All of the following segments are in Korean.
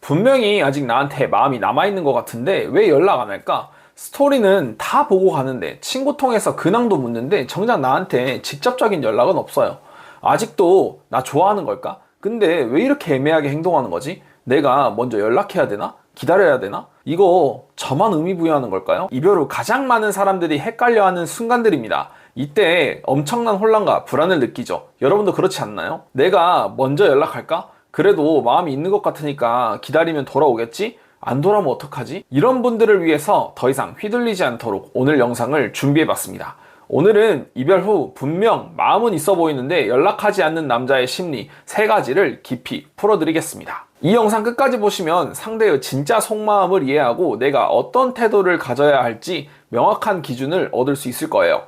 분명히 아직 나한테 마음이 남아있는 것 같은데 왜 연락 안 할까? 스토리는 다 보고 가는데, 친구 통해서 근황도 묻는데 정작 나한테 직접적인 연락은 없어요. 아직도 나 좋아하는 걸까? 근데 왜 이렇게 애매하게 행동하는 거지? 내가 먼저 연락해야 되나? 기다려야 되나? 이거 저만 의미 부여하는 걸까요? 이별 후 가장 많은 사람들이 헷갈려하는 순간들입니다. 이때 엄청난 혼란과 불안을 느끼죠. 여러분도 그렇지 않나요? 내가 먼저 연락할까? 그래도 마음이 있는 것 같으니까 기다리면 돌아오겠지? 안 돌아오면 어떡하지? 이런 분들을 위해서 더 이상 휘둘리지 않도록 오늘 영상을 준비해봤습니다. 오늘은 이별 후 분명 마음은 있어 보이는데 연락하지 않는 남자의 심리 3가지를 깊이 풀어드리겠습니다. 이 영상 끝까지 보시면 상대의 진짜 속마음을 이해하고 내가 어떤 태도를 가져야 할지 명확한 기준을 얻을 수 있을 거예요.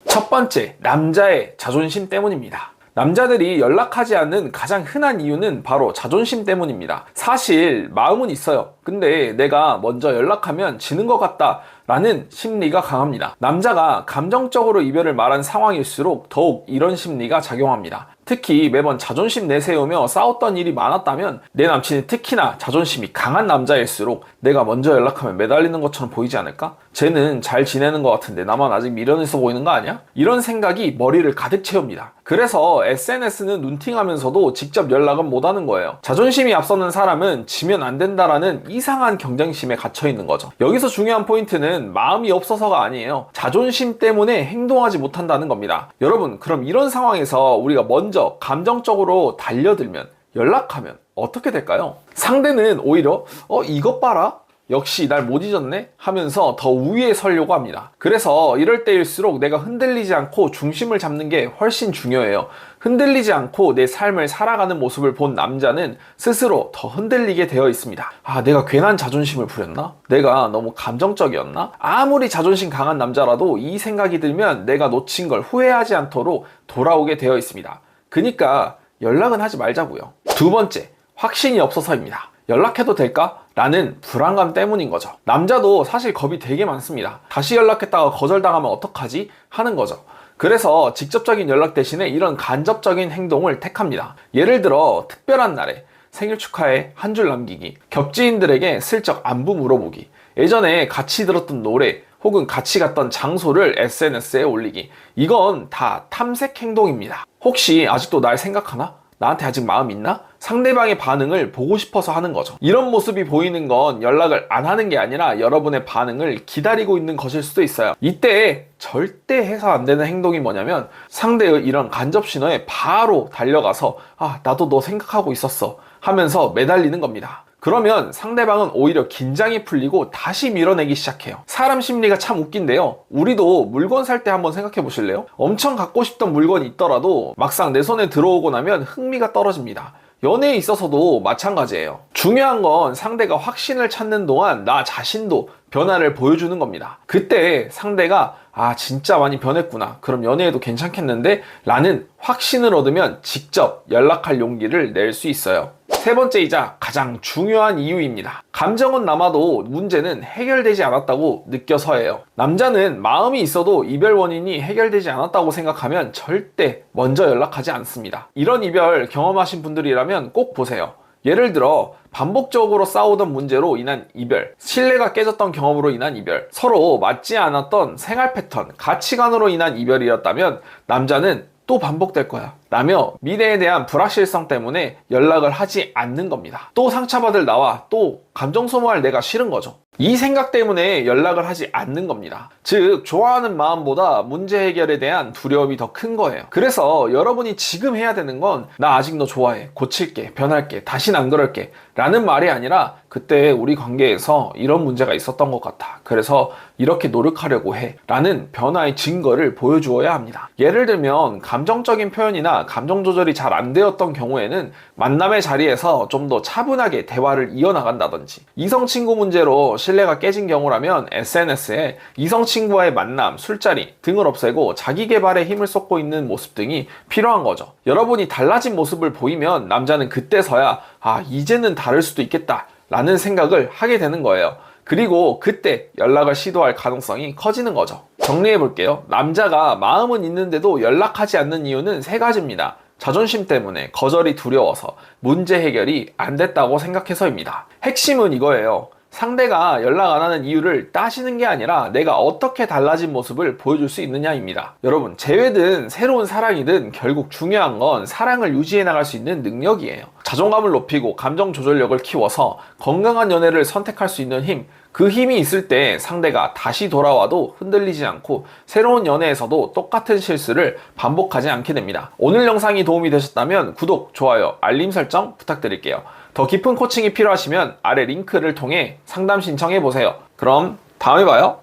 첫 번째, 남자의 자존심 때문입니다. 남자들이 연락하지 않는 가장 흔한 이유는 바로 자존심 때문입니다. 사실 마음은 있어요. 근데 내가 먼저 연락하면 지는 것 같다 라는 심리가 강합니다. 남자가 감정적으로 이별을 말한 상황일수록 더욱 이런 심리가 작용합니다. 특히 매번 자존심 내세우며 싸웠던 일이 많았다면 내 남친이 특히나 자존심이 강한 남자일수록 내가 먼저 연락하면 매달리는 것처럼 보이지 않을까? 쟤는 잘 지내는 것 같은데 나만 아직 미련있어 보이는 거 아니야? 이런 생각이 머리를 가득 채웁니다. 그래서 SNS는 눈팅하면서도 직접 연락은 못하는 거예요. 자존심이 앞서는 사람은 지면 안 된다라는 이상한 경쟁심에 갇혀 있는 거죠. 여기서 중요한 포인트는 마음이 없어서가 아니에요. 자존심 때문에 행동하지 못한다는 겁니다. 여러분, 그럼 이런 상황에서 우리가 먼저 감정적으로 달려들면, 연락하면 어떻게 될까요? 상대는 오히려 이것 봐라? 역시 날 못 잊었네? 하면서 더 우위에 서려고 합니다. 그래서 이럴 때일수록 내가 흔들리지 않고 중심을 잡는 게 훨씬 중요해요. 흔들리지 않고 내 삶을 살아가는 모습을 본 남자는 스스로 더 흔들리게 되어 있습니다. 아, 내가 괜한 자존심을 부렸나? 내가 너무 감정적이었나? 아무리 자존심 강한 남자라도 이 생각이 들면 내가 놓친 걸 후회하지 않도록 돌아오게 되어 있습니다. 그러니까 연락은 하지 말자고요. 두 번째, 확신이 없어서입니다. 연락해도 될까? 라는 불안감 때문인 거죠. 남자도 사실 겁이 되게 많습니다. 다시 연락했다가 거절당하면 어떡하지? 하는 거죠. 그래서 직접적인 연락 대신에 이런 간접적인 행동을 택합니다. 예를 들어 특별한 날에 생일 축하해 한 줄 남기기, 겹지인들에게 슬쩍 안부 물어보기, 예전에 같이 들었던 노래 혹은 같이 갔던 장소를 SNS에 올리기. 이건 다 탐색 행동입니다. 혹시 아직도 날 생각하나? 나한테 아직 마음 있나? 상대방의 반응을 보고 싶어서 하는 거죠. 이런 모습이 보이는 건 연락을 안 하는 게 아니라 여러분의 반응을 기다리고 있는 것일 수도 있어요. 이때 절대 해서 안 되는 행동이 뭐냐면 상대의 이런 간접 신호에 바로 달려가서 나도 너 생각하고 있었어 하면서 매달리는 겁니다. 그러면 상대방은 오히려 긴장이 풀리고 다시 밀어내기 시작해요. 사람 심리가 참 웃긴데요. 우리도 물건 살 때 한번 생각해 보실래요? 엄청 갖고 싶던 물건이 있더라도 막상 내 손에 들어오고 나면 흥미가 떨어집니다. 연애에 있어서도 마찬가지예요. 중요한 건 상대가 확신을 찾는 동안 나 자신도 변화를 보여주는 겁니다. 그때 상대가 진짜 많이 변했구나, 그럼 연애해도 괜찮겠는데? 라는 확신을 얻으면 직접 연락할 용기를 낼 수 있어요. 세 번째이자 가장 중요한 이유입니다. 감정은 남아도 문제는 해결되지 않았다고 느껴서예요. 남자는 마음이 있어도 이별 원인이 해결되지 않았다고 생각하면 절대 먼저 연락하지 않습니다. 이런 이별 경험하신 분들이라면 꼭 보세요. 예를 들어 반복적으로 싸우던 문제로 인한 이별, 신뢰가 깨졌던 경험으로 인한 이별, 서로 맞지 않았던 생활 패턴, 가치관으로 인한 이별이었다면 남자는 또 반복될 거야 라며 미래에 대한 불확실성 때문에 연락을 하지 않는 겁니다. 또 상처받을 나와 또 감정 소모할 내가 싫은 거죠. 이 생각 때문에 연락을 하지 않는 겁니다. 즉, 좋아하는 마음보다 문제 해결에 대한 두려움이 더 큰 거예요. 그래서 여러분이 지금 해야 되는 건 나 아직 너 좋아해, 고칠게, 변할게, 다신 안 그럴게 라는 말이 아니라 그때 우리 관계에서 이런 문제가 있었던 것 같아, 그래서 이렇게 노력하려고 해 라는 변화의 증거를 보여주어야 합니다. 예를 들면 감정적인 표현이나 감정 조절이 잘 안 되었던 경우에는 만남의 자리에서 좀 더 차분하게 대화를 이어나간다든지, 이성 친구 문제로 신뢰가 깨진 경우라면 SNS에 이성 친구와의 만남, 술자리 등을 없애고 자기 개발에 힘을 쏟고 있는 모습 등이 필요한 거죠. 여러분이 달라진 모습을 보이면 남자는 그때서야 이제는 다를 수도 있겠다 라는 생각을 하게 되는 거예요. 그리고 그때 연락을 시도할 가능성이 커지는 거죠. 정리해 볼게요. 남자가 마음은 있는데도 연락하지 않는 이유는 3가지입니다. 자존심 때문에 거절이 두려워서 문제 해결이 안 됐다고 생각해서입니다. 핵심은 이거예요. 상대가 연락 안 하는 이유를 따지는 게 아니라 내가 어떻게 달라진 모습을 보여줄 수 있느냐입니다. 여러분, 재회든 새로운 사랑이든 결국 중요한 건 사랑을 유지해 나갈 수 있는 능력이에요. 자존감을 높이고 감정 조절력을 키워서 건강한 연애를 선택할 수 있는 힘, 그 힘이 있을 때 상대가 다시 돌아와도 흔들리지 않고 새로운 연애에서도 똑같은 실수를 반복하지 않게 됩니다. 오늘 영상이 도움이 되셨다면 구독, 좋아요, 알림 설정 부탁드릴게요. 더 깊은 코칭이 필요하시면 아래 링크를 통해 상담 신청해 보세요. 그럼 다음에 봐요.